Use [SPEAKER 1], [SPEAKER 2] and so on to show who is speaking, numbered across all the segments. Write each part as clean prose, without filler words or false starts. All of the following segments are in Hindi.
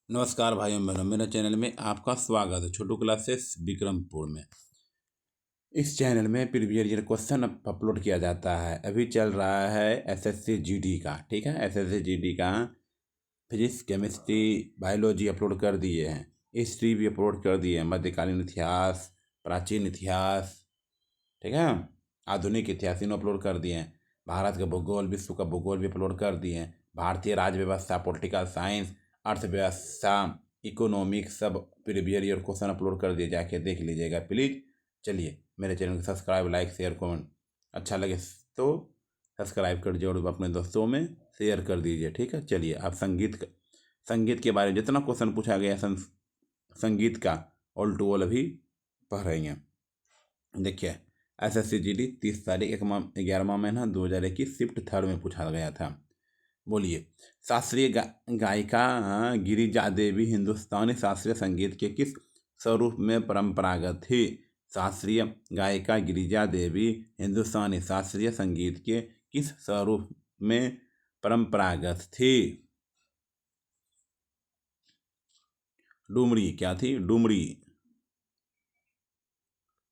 [SPEAKER 1] नमस्कार भाइयों बहनों, मेरे चैनल में आपका स्वागत है। छोटू क्लासेस विक्रमपुर में। इस चैनल में प्रीवियस ईयर क्वेश्चन अपलोड किया जाता है। अभी चल रहा है एसएससी जीडी का, ठीक है। एसएससी जीडी का फिजिक्स, केमिस्ट्री, बायोलॉजी अपलोड कर दिए हैं। हिस्ट्री भी अपलोड कर दिए हैं, मध्यकालीन इतिहास, प्राचीन इतिहास, ठीक है, आधुनिक इतिहास, तीनों अपलोड कर दिए हैं। भारत का भूगोल, विश्व का भूगोल भी अपलोड कर दिए हैं। भारतीय राज्य व्यवस्था, पॉलिटिकल साइंस, अर्थव्यवस्था, इकोनॉमिक्स, सब प्रीवियस ईयर क्वेश्चन अपलोड कर दिए, जाके देख लीजिएगा प्लीज। चलिए, मेरे चैनल को सब्सक्राइब, लाइक, शेयर, कमेंट अच्छा लगे तो सब्सक्राइब कर दीजिए और अपने दोस्तों में शेयर कर दीजिए, ठीक है। चलिए, आप संगीत के बारे में जितना क्वेश्चन पूछा गया संगीत का ऑल टू ऑल अभी पढ़ रही हैं। देखिए, एसएससी जीडी 30 तारीख 11वां महीना 2021 शिफ्ट 3 में पूछा गया था। बोलिए, शास्त्रीय गायिका गिरिजा देवी हिंदुस्तानी शास्त्रीय संगीत के किस स्वरूप में परंपरागत थी? शास्त्रीय गायिका गिरिजा देवी हिंदुस्तानी शास्त्रीय संगीत के किस स्वरूप में परंपरागत थी? डुमरी। क्या थी? डुमरी।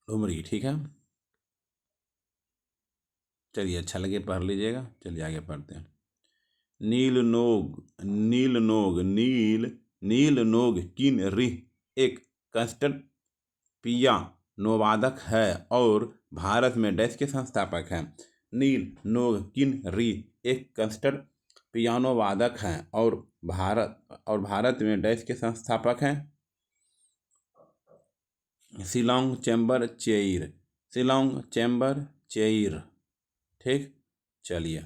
[SPEAKER 1] डुमरी, ठीक है। चलिए, अच्छा लगे पढ़ लीजिएगा। चलिए आगे पढ़ते हैं। नील नोग किन रिह एक कंस्टर्ट पियानोवादक है और भारत में डैश के संस्थापक हैं? नील नोग किन रिह एक कंस्टर्ट पियानोवादक हैं और भारत में डैश के संस्थापक हैं? Shillong chamber chair. Shillong chamber chair, ठीक। चलिए,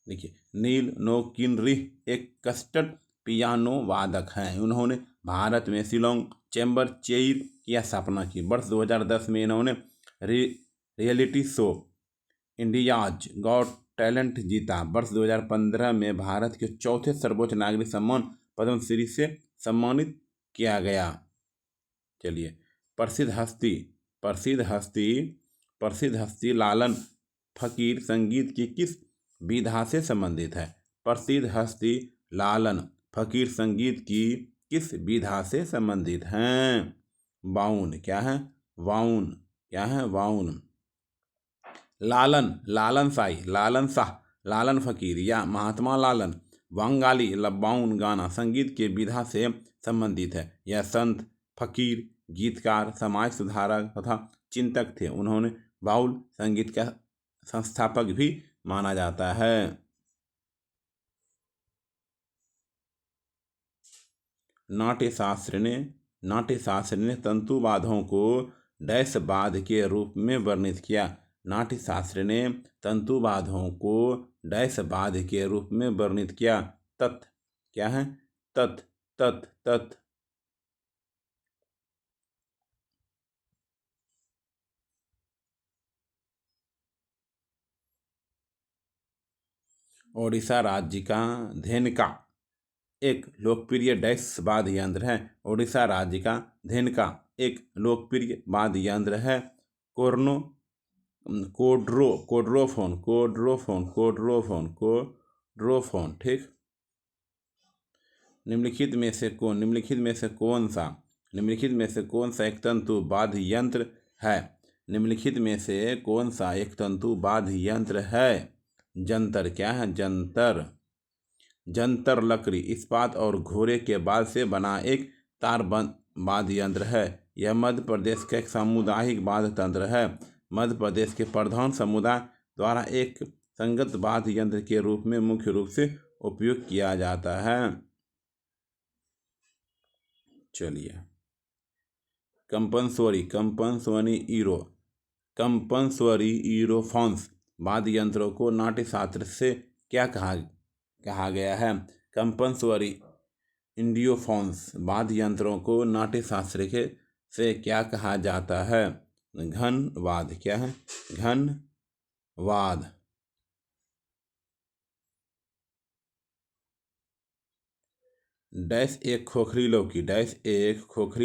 [SPEAKER 1] देखिए, नील नोकिनरिह एक कस्टर्ड पियानो वादक हैं। उन्होंने भारत में शिलोंग चैम्बर चेयर की स्थापना की। वर्ष 2010 में इन्होंने reality show India's got talent जीता। वर्ष 2015 में भारत के चौथे सर्वोच्च नागरिक सम्मान पद्मश्री से सम्मानित किया गया। चलिए, प्रसिद्ध हस्ती लालन फकीर संगीत की किस विधा से संबंधित है? प्रसिद्ध हस्ती लालन फकीर संगीत की किस विधा से संबंधित हैं? वाउन। क्या है? वाउन। क्या है? वाउन। लालन शाह, लालन फकीर या महात्मा लालन बंगाली बाउन गाना संगीत के विधा से संबंधित है। यह संत, फकीर, गीतकार, समाज सुधारक तथा चिंतक थे। उन्होंने बाउल संगीत का संस्थापक भी माना जाता है। नाट्यशास्त्र ने तंतुवादों को डैश वाद के रूप में वर्णित किया। नाट्यशास्त्र ने तंतुवादों को डैश वाद के रूप में वर्णित किया। तत्। क्या है? तत् तत् तत्। ओडिशा राज्य का धेनुका एक लोकप्रिय डैश वाद्य यंत्र है। ओडिशा राज्य का धेनुका एक लोकप्रिय वाद्य यंत्र है। कोड्रोफोन, ठीक। निम्नलिखित में से कौन सा एक तंतु वाद्य यंत्र है? निम्नलिखित में से कौन सा एक तंतु वाद्य यंत्र है? जंतर। क्या है? जंतर। जंतर लकड़ी, इस्पात और घोड़े के बाल से बना एक तार वाद्य यंत्र है। यह मध्य प्रदेश का एक सामुदायिक वाद्य तंत्र है। मध्य प्रदेश के प्रधान समुदाय द्वारा एक संगत वाद्य यंत्र के रूप में मुख्य रूप से उपयोग किया जाता है। चलिए, कंपनस्वरी ईरोफोन्स वाद्य यंत्रों को नाट्यशास्त्र से क्या कहा गया है? कंपनस्वरी इंडियोफोन्स वाद्य यंत्रों को नाट्यशास्त्र से क्या कहा जाता है? घनवाद। क्या है? घनवाद। डैश एक खोखली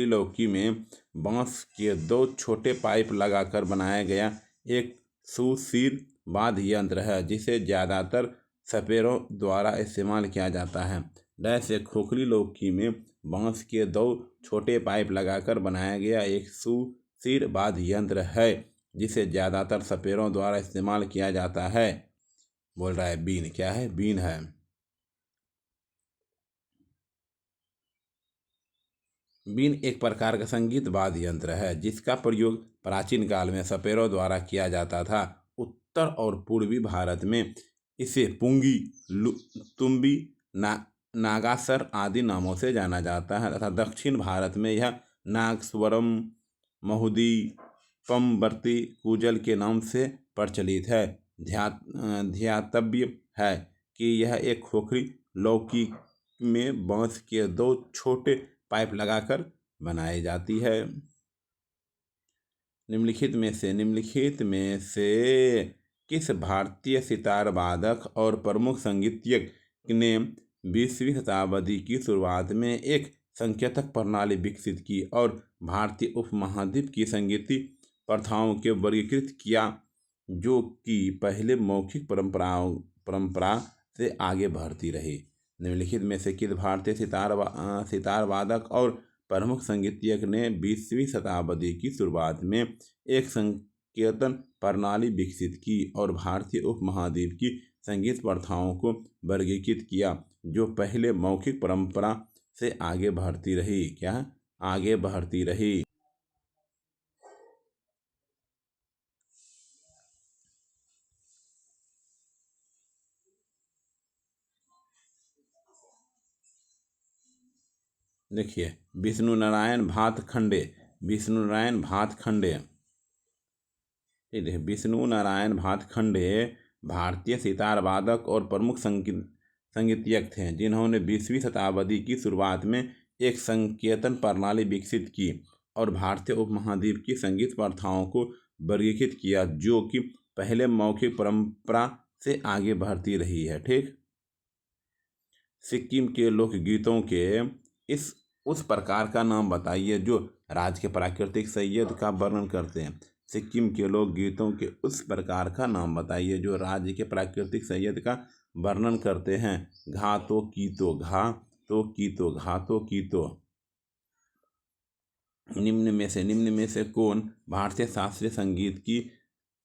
[SPEAKER 1] लौकी में बांस के 2 छोटे पाइप लगाकर बनाया गया एक सुशीर वाद्य यंत्र है जिसे ज़्यादातर सपेरों द्वारा इस्तेमाल किया जाता है। डैश एक खोखली लौकी में बांस के दो छोटे पाइप लगाकर बनाया गया एक सुशीर वाद्य यंत्र है जिसे ज़्यादातर सपेरों द्वारा इस्तेमाल किया जाता है। बोल रहा है बीन। क्या है? बीन है। बीन एक प्रकार का संगीत वाद्य यंत्र है जिसका प्रयोग प्राचीन काल में सपेरों द्वारा किया जाता था। उत्तर और पूर्वी भारत में इसे पुंगी, तुम्बी, नागासर आदि नामों से जाना जाता है तथा दक्षिण भारत में यह नागस्वरम, महुदी, पमवर्ती, कुजल के नाम से प्रचलित है। ध्यातव्य है कि यह एक खोखली लौकी में बांस के दो छोटे पाइप लगाकर बनाई जाती है। निम्नलिखित में से किस भारतीय सितार वादक और प्रमुख संगीतज्ञ ने 20वीं शताब्दी की शुरुआत में एक संकेतक प्रणाली विकसित की और भारतीय उपमहाद्वीप की संगीतीय प्रथाओं के वर्गीकृत किया जो कि पहले मौखिक परंपरा से आगे बढ़ती रही? निम्नलिखित में से किस भारतीय सितार वादक और प्रमुख संगीतज्ञ ने 20वीं शताब्दी की शुरुआत में एक संकेतन प्रणाली विकसित की और भारतीय उपमहाद्वीप की संगीत प्रथाओं को वर्गीकृत किया जो पहले मौखिक परंपरा से आगे बढ़ती रही? क्या? आगे बढ़ती रही। देखिए, विष्णु नारायण भातखंडे। विष्णु नारायण भातखंडे, ठीक है। विष्णु नारायण भातखंडे भारतीय सितार वादक और प्रमुख संगीतज्ञ थे जिन्होंने 20वीं शताब्दी की शुरुआत में एक संकेतन प्रणाली विकसित की और भारतीय उपमहाद्वीप की संगीत प्रथाओं को वर्गीकृत किया जो कि पहले मौखिक परंपरा से आगे बढ़ती रही है। ठीक। सिक्किम के लोकगीतों के इस उस प्रकार का नाम बताइए जो राज्य के प्राकृतिक संयोजन का वर्णन करते हैं। सिक्किम के लोकगीतों के उस प्रकार का नाम बताइए जो राज्य के प्राकृतिक संयोजन का वर्णन करते हैं। घा तो कीतो, घा तो कीतो, घा तो कीतो। निम्न में से कौन भारतीय शास्त्रीय संगीत की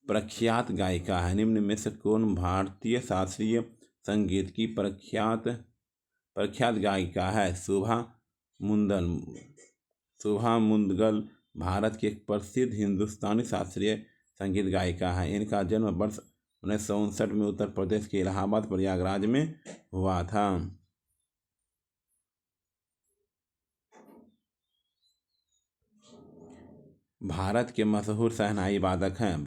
[SPEAKER 1] प्रख्यात गायिका है? निम्न में से कौन भारतीय शास्त्रीय संगीत की प्रख्यात गायिका है? शोभा मुदगल भारत की एक प्रसिद्ध हिंदुस्तानी शास्त्रीय संगीत गायिका है। इनका जन्म वर्ष 1959 में उत्तर प्रदेश के इलाहाबाद प्रयागराज में हुआ था। भारत के मशहूर शहनाई वादक हैं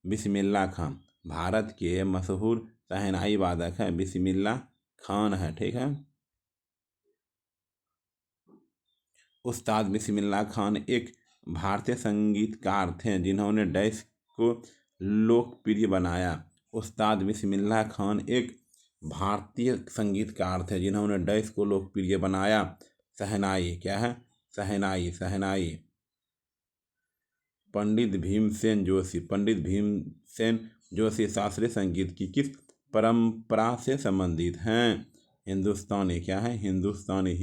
[SPEAKER 1] बिस्मिल्लाह खान। भारत के मशहूर शहनाई वादक हैं बिस्मिल्लाह खान है। ठीक है। उस्ताद बिस्मिल्लाह खान एक भारतीय संगीतकार थे जिन्होंने डैश को लोकप्रिय बनाया। उस्ताद बिस्मिल्लाह खान एक भारतीय संगीतकार थे जिन्होंने डैश को लोकप्रिय बनाया। शहनाई। क्या है? शहनाई। पंडित भीमसेन जोशी शास्त्रीय संगीत की किस परंपरा से संबंधित हैं? हिंदुस्तानी। क्या है? हिंदुस्तानी।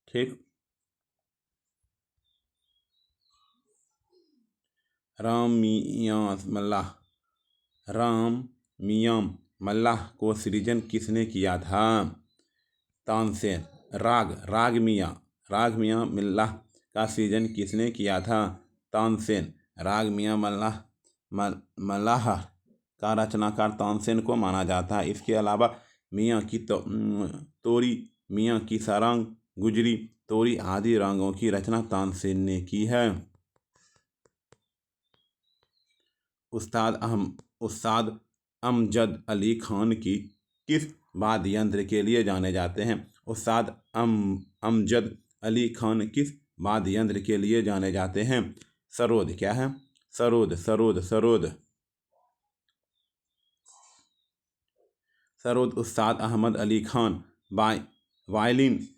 [SPEAKER 1] ठीक। राम मियां मल्लाह को सृजन किसने किया था? तानसेन। राग मियां मल्लाह का सृजन किसने किया था? तानसेन। राग मियां मल्लाह का रचनाकार तानसेन को माना जाता है। इसके अलावा मियां की तोरी, मियां की सारंग, गुजरी, तोरी आदि रागों की रचना तानसेन ने की है। उस्ताद अमजद अली खान की किस वाद्य यंत्र के लिए जाने जाते हैं? उस्ताद अमजद अली खान किस वाद्य यंत्र के लिए जाने जाते हैं? सरोद। क्या है? सरोद। उस्ताद अहमद अली खान वायलिन,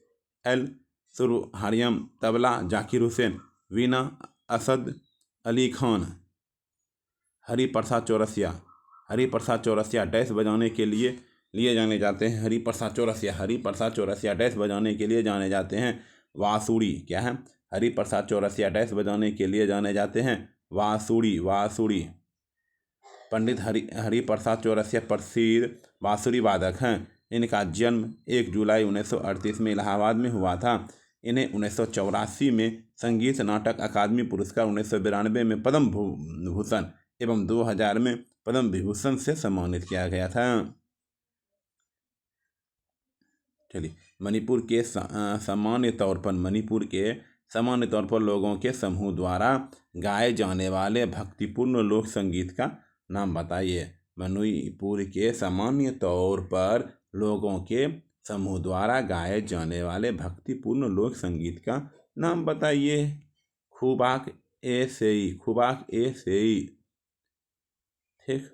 [SPEAKER 1] एल सुरहारियम, तबला जाकिर हुसैन, वीना असद अली खान। हरिप्रसाद चौरसिया डैश बजाने के लिए जाने जाते हैं। हरिप्रसाद चौरसिया डैश बजाने के लिए जाने जाते हैं। वासुड़ी क्या है? हरिप्रसाद चौरसिया डैश बजाने के लिए जाने जाते हैं। वासुड़ी। पंडित हरिप्रसाद चौरसिया प्रसिद्ध बांसुरी वादक हैं। इनका जन्म 1 जुलाई 1938 में इलाहाबाद में हुआ था। इन्हें 1984 में संगीत नाटक अकादमी पुरस्कार, 1992 में पद्म भूषण एवं 2000 में पद्म विभूषण से सम्मानित किया गया था। चलिए, मणिपुर के सामान्य तौर पर लोगों के समूह द्वारा गाए जाने वाले भक्तिपूर्ण लोक संगीत का नाम बताइए। मणिपुर के सामान्य तौर पर लोगों के समूह द्वारा गाए जाने वाले भक्तिपूर्ण लोक संगीत का नाम बताइए। खुबाक ए सेई। ठीक।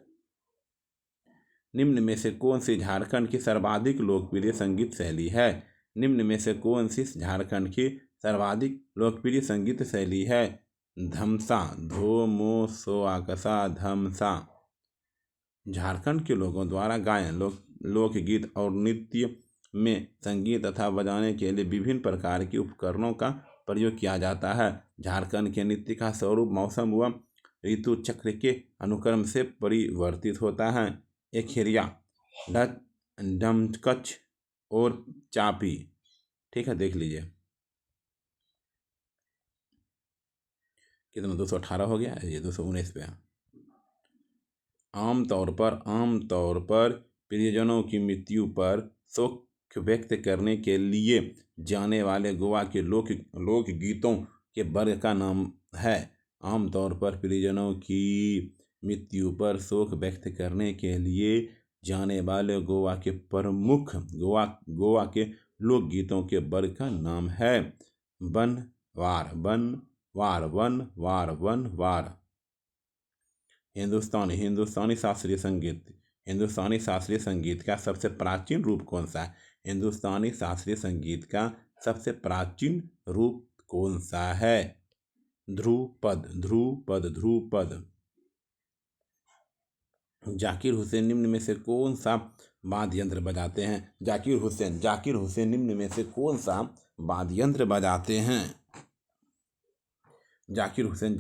[SPEAKER 1] निम्न में से कौन सी झारखंड की सर्वाधिक लोकप्रिय संगीत शैली है? धमसा, धमसा। झारखंड के लोगों द्वारा गायन लोकगीत और नृत्य में संगीत तथा बजाने के लिए विभिन्न प्रकार के उपकरणों का प्रयोग किया जाता है। झारखंड के नृत्य का स्वरूप मौसम व ऋतु चक्र के अनुक्रम से परिवर्तित होता है। एखेरिया, डमकच और चापी। ठीक है, देख लीजिए कितना 218 हो गया, ये 219 पे। आमतौर पर प्रियजनों की मृत्यु पर शोक व्यक्त करने के लिए जाने वाले गोवा के लोक गीतों के वर्ग का नाम है। आमतौर पर परिजनों की मृत्यु पर शोक व्यक्त करने के लिए जाने वाले गोवा के प्रमुख गोवा के लोकगीतों के वर्ग का नाम है वन वार। हिंदुस्तानी शास्त्रीय संगीत का सबसे प्राचीन रूप कौन सा है? हिंदुस्तानी शास्त्रीय संगीत का सबसे प्राचीन रूप कौन सा है? ध्रुपद। जाकिर हुसैन निम्न में से कौन सा वाद्य यंत्र बजाते हैं? जाकिर हुसैन निम्न में से कौन सा वाद्य यंत्र बजाते हैं? जाकिर हुसैन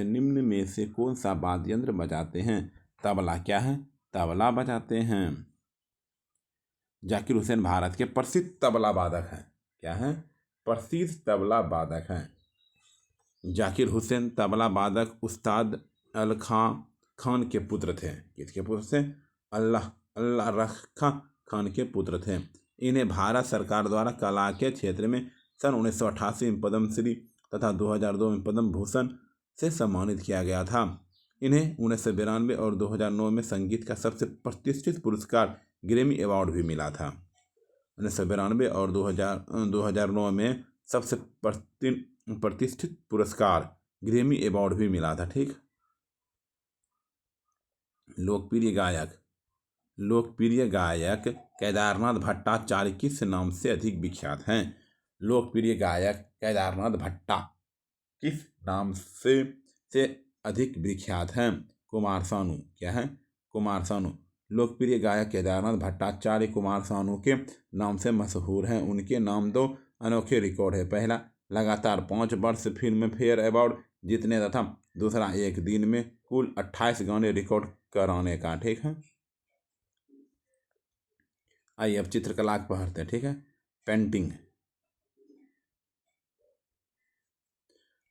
[SPEAKER 1] निम्न में से कौन सा वाद्य यंत्र बजाते हैं? तबला क्या है? तबला बजाते हैं। जाकिर हुसैन भारत के प्रसिद्ध तबला वादक हैं। क्या है? प्रसिद्ध तबला वादक हैं। जाकिर हुसैन तबला वादक उस्ताद अल्लाह खान के पुत्र थे। किसके पुत्र थे? अल्लाह रखा खान के पुत्र थे। इन्हें भारत सरकार द्वारा कला के क्षेत्र में सन 1988 में पद्मश्री तथा 2002 में पद्म भूषण से सम्मानित किया गया था। इन्हें 1992 और 2009 में संगीत का सबसे प्रतिष्ठित पुरस्कार ग्रैमी अवार्ड भी मिला था। 1992 और 2009 में सबसे प्रतिष्ठित पुरस्कार ग्रैमी अवार्ड भी मिला था। ठीक। लोकप्रिय गायक केदारनाथ भट्टाचार्य किस नाम से अधिक विख्यात हैं? लोकप्रिय गायक केदारनाथ भट्टा किस नाम से अधिक विख्यात हैं? कुमार सानू। क्या है? कुमार सानू। लोकप्रिय गायक केदारनाथ भट्टाचार्य कुमार सानू के नाम से मशहूर हैं। उनके नाम 2 अनोखे रिकॉर्ड है। पहला, लगातार 5 वर्ष फिल्म फेयर अवार्ड जीतने तथा दूसरा, एक दिन में कुल 28 गाने रिकॉर्ड कराने का। ठीक है। आइए अब चित्रकला पढ़ते हैं। ठीक है। पेंटिंग।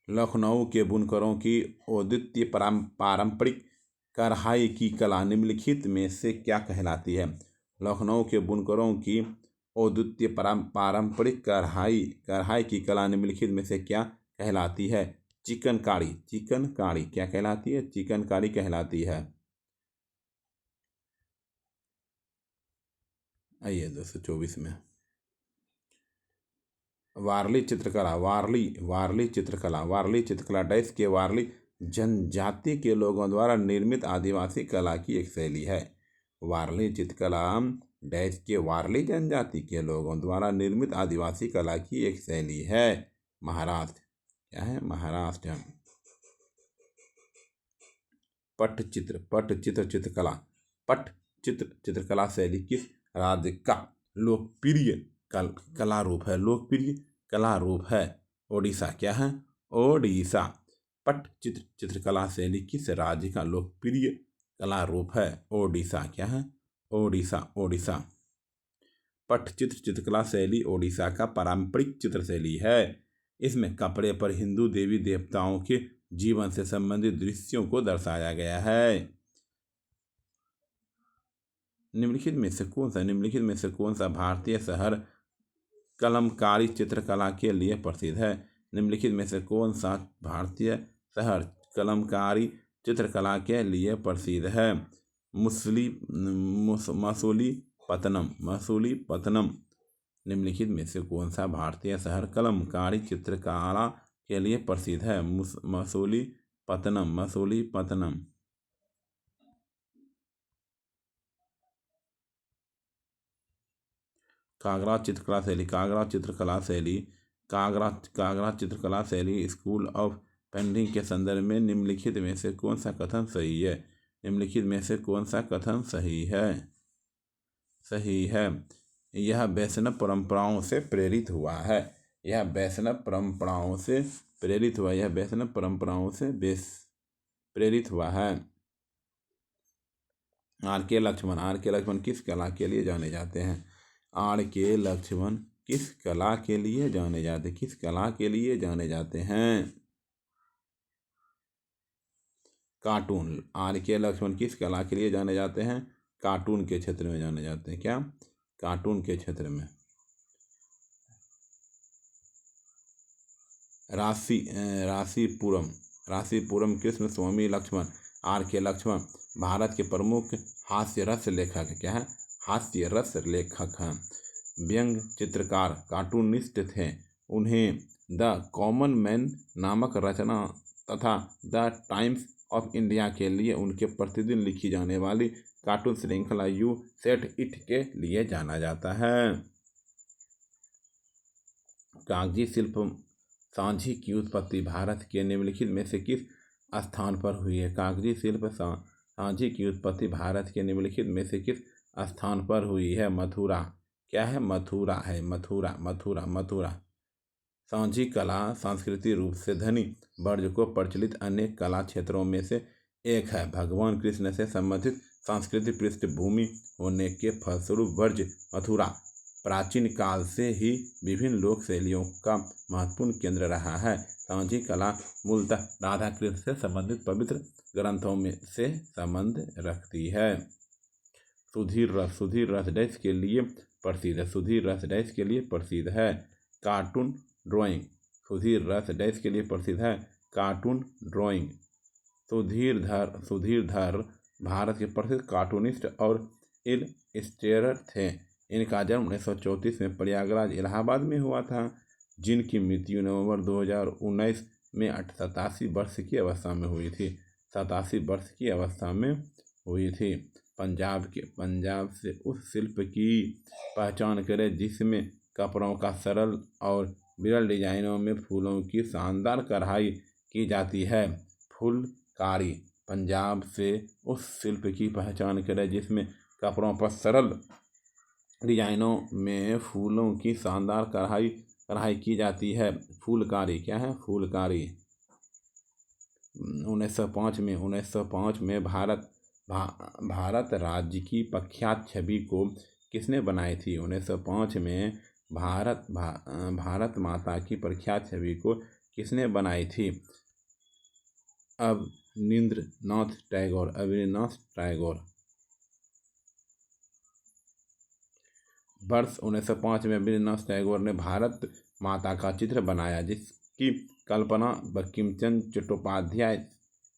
[SPEAKER 1] लखनऊ के बुनकरों की अद्वितीय पारंपरिक कढ़ाई की कला निम्नलिखित में से क्या कहलाती है? लखनऊ के बुनकरों की अद्वितीय पारंपरिक कढ़ाई की कला निम्नलिखित में से क्या कहलाती है? चिकनकारी। क्या कहलाती है? चिकनकारी कहलाती है। आइए 224 में वारली चित्रकला डैश के वारली जनजाति के लोगों द्वारा निर्मित आदिवासी कला की एक शैली है। वारली चित्रकला डैश के वारली जनजाति के लोगों द्वारा निर्मित आदिवासी कला की एक शैली है। महाराष्ट्र। क्या है? महाराष्ट्र। पट्टचित्र चित्रकला। पट्टचित्र चित्रकला शैली किस राज्य का लोकप्रिय कला रूप है? लोकप्रिय कला रूप है ओडिशा। क्या है? ओडिशा। पट्टचित्र चित्रकला शैली किस राज्य का लोकप्रिय कला रूप है? ओडिशा। क्या है? ओडिशा। ओडिशा। पट्टचित्र चित्रकला शैली ओडिशा का पारंपरिक चित्र शैली है। इसमें कपड़े पर हिंदू देवी देवताओं के जीवन से संबंधित दृश्यों को दर्शाया गया है। निम्नलिखित में से कौन सा भारतीय शहर कलमकारी चित्रकला के लिए प्रसिद्ध है? निम्नलिखित में से कौन सा भारतीय शहर कलमकारी चित्रकला के लिए प्रसिद्ध है? मसूलीपट्टनम। निम्नलिखित में से कौन सा भारतीय शहर कलमकारी चित्रकला के लिए प्रसिद्ध है? मसूलीपट्टनम। कागरा चित्रकला शैली स्कूल ऑफ पेंटिंग के संदर्भ में निम्नलिखित में से कौन सा कथन सही है? निम्नलिखित में से कौन सा कथन सही है? यह वैष्णव परंपराओं से प्रेरित हुआ है। यह वैष्णव परंपराओं से प्रेरित हुआ है। आर के लक्ष्मण किस कला के लिए जाने जाते हैं? आर के लक्ष्मण किस कला के लिए जाने जाते हैं? कार्टून। आर के लक्ष्मण किस कला के लिए जाने जाते हैं? कार्टून के क्षेत्र में जाने जाते हैं। क्या? कार्टून के क्षेत्र में। राशिपुरम कृष्ण स्वामी लक्ष्मण। आर के लक्ष्मण भारत के प्रमुख हास्य रस लेखक। क्या है? हास्य रस लेखक हैं। व्यंग चित्रकार कार्टूनिस्ट थे। उन्हें द कॉमन मैन नामक रचना तथा द टाइम्स ऑफ इंडिया के लिए उनके प्रतिदिन लिखी जाने वाली कार्टून श्रृंखला यू सेट इट के लिए जाना जाता है। कागजी शिल्प सांझी की उत्पत्ति भारत के निम्नलिखित में से किस स्थान पर हुई है? कागजी शिल्प सांझी की उत्पत्ति भारत के निम्नलिखित में से किस स्थान पर हुई है? मथुरा। क्या है? मथुरा। सांझी कला सांस्कृतिक रूप से धनी वर्ग को प्रचलित अनेक कला क्षेत्रों में से एक है। भगवान कृष्ण से संबंधित सांस्कृतिक पृष्ठभूमि होने के फलस्वरूप वर्ज मथुरा प्राचीन काल से ही विभिन्न लोक शैलियों का महत्वपूर्ण केंद्र रहा है। सांझी कला मूलतः राधा कृष्ण से संबंधित पवित्र ग्रंथों में से संबंध रखती है। सुधीर रस डैश के लिए प्रसिद्ध है। Cartoon drawing. सुधीर रस डैश के लिए प्रसिद्ध है। Cartoon drawing. सुधीरधर भारत के प्रसिद्ध कार्टूनिस्ट और इलस्ट्रेटर थे। इनका जन्म 1934 में प्रयागराज इलाहाबाद में हुआ था, जिनकी मृत्यु नवंबर 2019 में 87 वर्ष की अवस्था में हुई थी। पंजाब से उस शिल्प की पहचान करें जिसमें कपड़ों का सरल और विरल डिजाइनों में फूलों की शानदार कढ़ाई की जाती है। फुलकारी। पंजाब से उस शिल्प की पहचान करें जिसमें कपड़ों पर सरल डिजाइनों में फूलों की शानदार कढ़ाई की जाती है। फुलकारी। क्या है? फुलकारी। 1905 में भारत राज्य की प्रख्यात छवि को किसने बनाई थी? 1905 में भारत माता की प्रख्यात छवि को किसने बनाई थी? अवनींद्रनाथ टैगोर। वर्ष 1905 में अवनींद्रनाथ टैगोर ने भारत माता का चित्र बनाया, जिसकी कल्पना बंकिमचंद्र चट्टोपाध्याय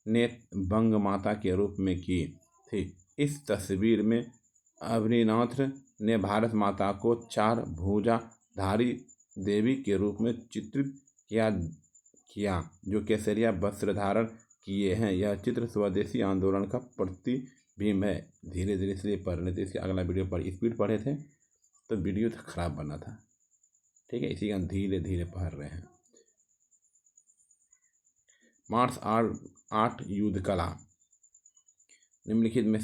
[SPEAKER 1] ने बंग माता के रूप में की थी। इस तस्वीर में अवनींद्रनाथ ने भारत माता को 4 भुजाधारी देवी के रूप में चित्रित किया जो केसरिया वस्त्र धारण किए हैं। यह चित्र स्वदेशी आंदोलन का प्रतिबिंब है। धीरे धीरे इसलिए पढ़ रहे थे, इसके अगला वीडियो पर स्पीड पढ़े थे तो वीडियो खराब बना था। ठीक है, इसी का धीरे धीरे पढ़ रहे हैं। मार्शल आर्ट युद्ध कला। निम्नलिखित में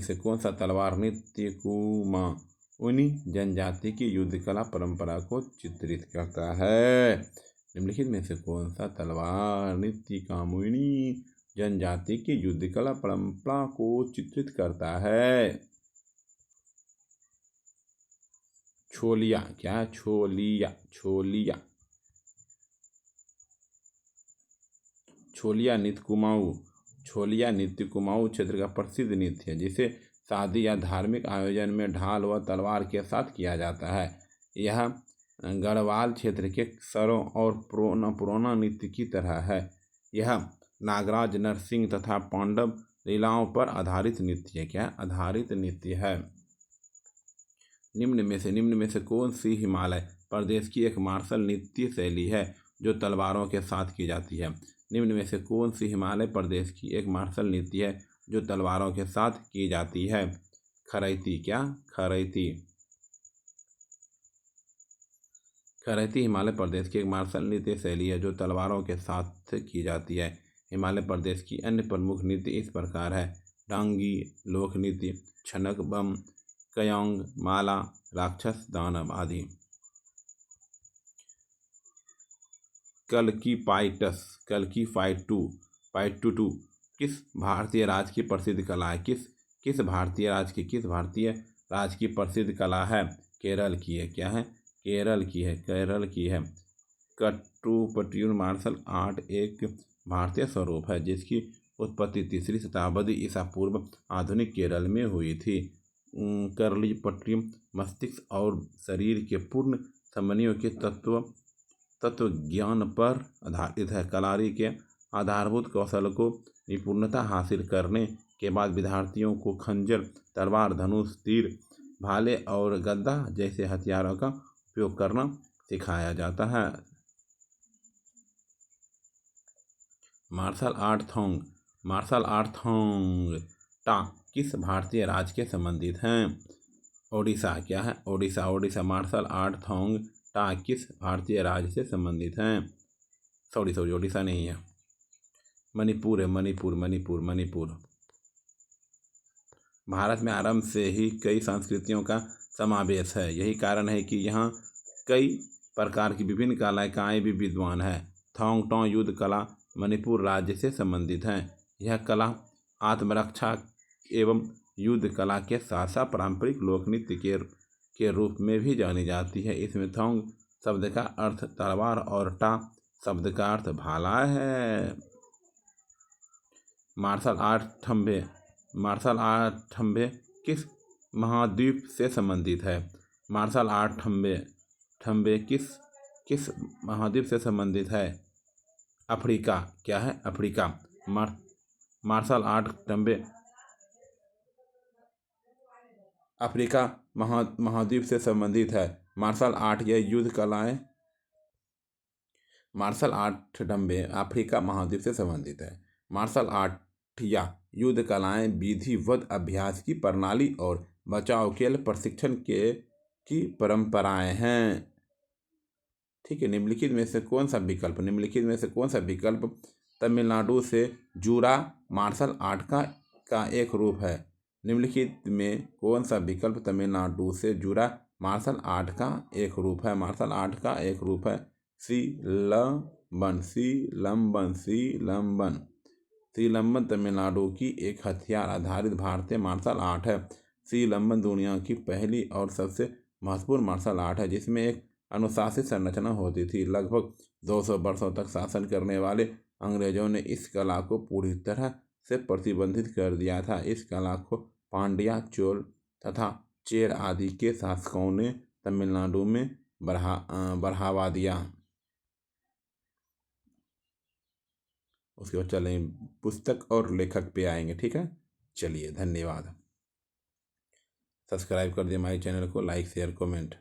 [SPEAKER 1] से कौन सा तलवार नृत्य कुमाऊनी जनजाति की युद्ध कला परंपरा को चित्रित करता है? निम्नलिखित में से कौन सा तलवार नृत्य कुमाऊनी जनजाति की युद्ध कला परंपरा को चित्रित करता है? छोलिया। क्या? छोलिया। छोलिया नृत्य कुमाऊं क्षेत्र का प्रसिद्ध नृत्य है, जिसे शादी या धार्मिक आयोजन में ढाल व तलवार के साथ किया जाता है। यह गढ़वाल क्षेत्र के सरों और पुराना नृत्य की तरह है। यह नागराज, नरसिंह तथा पांडव लीलाओं पर आधारित नृत्य है। क्या? आधारित नृत्य है। निम्न में से कौन सी हिमालय प्रदेश की एक मार्शल नृत्य शैली है जो तलवारों के साथ की जाती है? निम्न में से कौन सी हिमालय प्रदेश की एक मार्शल नृत्य है जो तलवारों के साथ की जाती है? खरैती। क्या? खरैती हिमालय प्रदेश की एक मार्शल नृत्य शैली है जो तलवारों के साथ की जाती है। हिमालय प्रदेश की अन्य प्रमुख नृत्य इस प्रकार है: डांगी, लोक नृत्य, छनक, बम, कयोंग, माला, राक्षस, दानव आदि। कल्की फाइटू किस भारतीय राज्य की प्रसिद्ध कला है? किस भारतीय राज्य की प्रसिद्ध कला है? केरल की है। क्या है? केरल की है। कट्टुपट्टियन मार्शल आर्ट एक भारतीय स्वरूप है जिसकी उत्पत्ति 3री शताब्दी ईसा पूर्व आधुनिक केरल में हुई थी। करलिपट्टियम मस्तिष्क और शरीर के पूर्ण समन्वय के तत्व ज्ञान पर आधारित है। कलारी के आधारभूत कौशल को निपुणता हासिल करने के बाद विद्यार्थियों को खंजर, तलवार, धनुष, तीर, भाले और गदा जैसे हथियारों का उपयोग करना सिखाया जाता है। मार्शल आर्ट थोंग टा किस भारतीय राज्य के संबंधित हैं? ओडिशा। क्या है? ओडिशा मार्शल आर्ट थोंग टा किस भारतीय राज्य से संबंधित हैं? सॉरी ओडिशा नहीं है, मणिपुर है। मणिपुर। भारत में आरंभ से ही कई संस्कृतियों का समावेश है। यही कारण है कि यहाँ कई प्रकार की विभिन्न कलाएँ भी विद्वान हैं। थोंग टो युद्ध कला मणिपुर राज्य से संबंधित हैं। यह कला आत्मरक्षा एवं युद्ध कला के साथ साथ पारंपरिक लोक नृत्य के रूप में भी जानी जाती है। इसमें थोंग शब्द का अर्थ तलवार और टा शब्द का अर्थ भाला है। मार्शल आर्ट ठम्बे किस महाद्वीप से संबंधित है? मार्शल आर्ट ठम्बे किस महाद्वीप से संबंधित है? अफ्रीका। क्या है? अफ्रीका। मार्शल आर्ट ठम्बे अफ्रीका महाद्वीप से संबंधित है। मार्शल आर्ट या युद्ध कलाएं मार्शल आर्ट ठम्बे अफ्रीका महाद्वीप से संबंधित है। मार्शल आर्ट या युद्ध कलाएं विधिवत अभ्यास की प्रणाली और बचाव के लिए प्रशिक्षण की परंपराएं हैं। ठीक है। निम्नलिखित में से कौन सा विकल्प तमिलनाडु से जुड़ा मार्शल आर्ट का एक रूप है? निम्नलिखित में कौन सा विकल्प तमिलनाडु से जुड़ा मार्शल आर्ट का एक रूप है? मार्शल आर्ट का एक रूप है सीलंबन। सीलंबन तमिलनाडु की एक हथियार आधारित भारतीय मार्शल आर्ट है। सीलंबन दुनिया की पहली और सबसे महत्वपूर्ण मार्शल आर्ट है जिसमें एक अनुशासित संरचना होती थी। लगभग 200 वर्षों तक शासन करने वाले अंग्रेजों ने इस कला को पूरी तरह से प्रतिबंधित कर दिया था। इस कला को पांड्या, चोल तथा चेर आदि के शासकों ने तमिलनाडु में बढ़ावा दिया। उसके बाद चलें पुस्तक और लेखक पे आएंगे। ठीक है, चलिए, धन्यवाद। सब्सक्राइब कर दिए हमारे चैनल को, लाइक शेयर कमेंट।